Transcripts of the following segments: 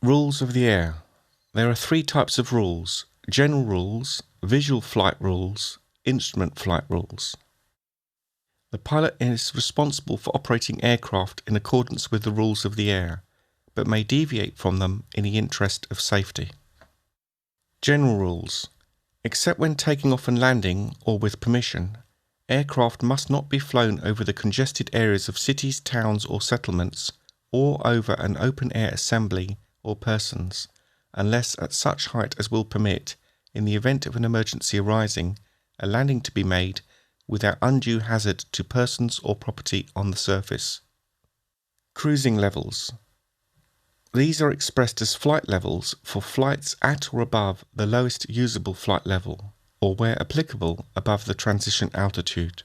Rules of the air. There are three types of rules: general rules, visual flight rules, instrument flight rules. The pilot is responsible for operating aircraft in accordance with the rules of the air, but may deviate from them in the interest of safety. General rules. Except when taking off and landing, or with permission, aircraft must not be flown over the congested areas of cities, towns or settlements, or over an open-air assembly or persons, unless at such height as will permit, in the event of an emergency arising, a landing to be made without undue hazard to persons or property on the surface. Cruising levels. These are expressed as flight levels for flights at or above the lowest usable flight level, or where applicable above the transition altitude.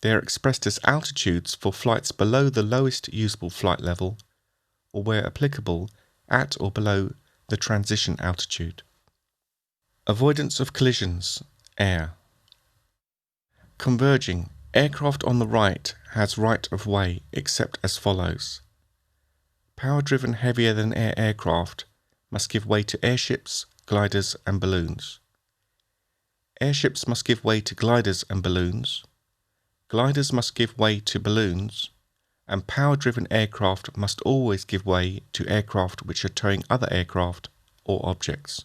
They are expressed as altitudes for flights below the lowest usable flight level, or where applicable at or below the transition altitude. Avoidance of collisions. Air. Converging. Aircraft on the right has right of way except as follows. Power-driven heavier than air aircraft must give way to airships, gliders and balloons. Airships must give way to gliders and balloons. Gliders must give way to balloons, and power-driven aircraft must always give way to aircraft which are towing other aircraft or objects.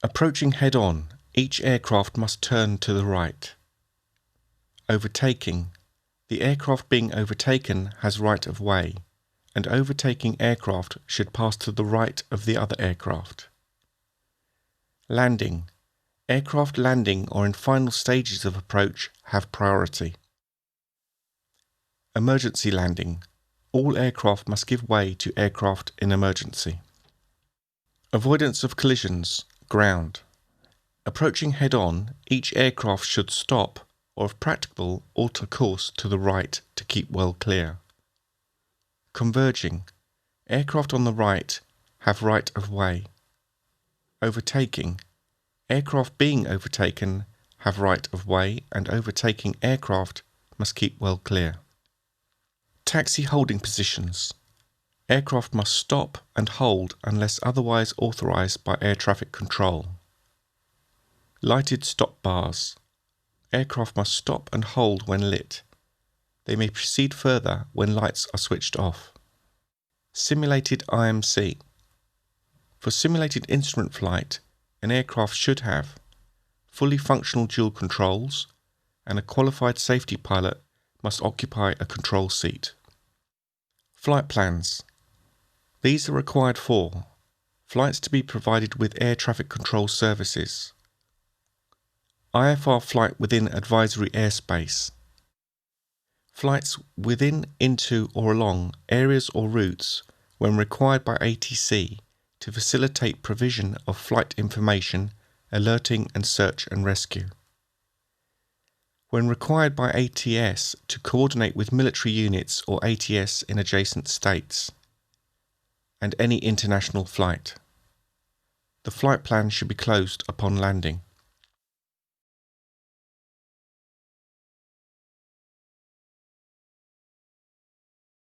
Approaching head-on, each aircraft must turn to the right. Overtaking. The aircraft being overtaken has right of way, and overtaking aircraft should pass to the right of the other aircraft. Landing. Aircraft landing or in final stages of approach have priority. Emergency landing. All aircraft must give way to aircraft in emergency. Avoidance of collisions. Ground. Approaching head-on, each aircraft should stop or, if practicable, alter course to the right to keep well clear. Converging. Aircraft on the right have right of way. Overtaking. Aircraft being overtaken have right of way, and overtaking aircraft must keep well clear. Taxi holding positions. Aircraft must stop and hold unless otherwise authorized by air traffic control. Lighted stop bars. Aircraft must stop and hold when lit. They may proceed further when lights are switched off. Simulated IMC. For simulated instrument flight, an aircraft should have fully functional dual controls, and a qualified safety pilot must occupy a control seat. Flight plans. These are required for flights to be provided with air traffic control services, IFR flight within advisory airspace, flights within, into or along areas or routes when required by ATC to facilitate provision of flight information, alerting and search and rescue. When required by ATS to coordinate with military units or ATS in adjacent states, and any international flight. The flight plan should be closed upon landing.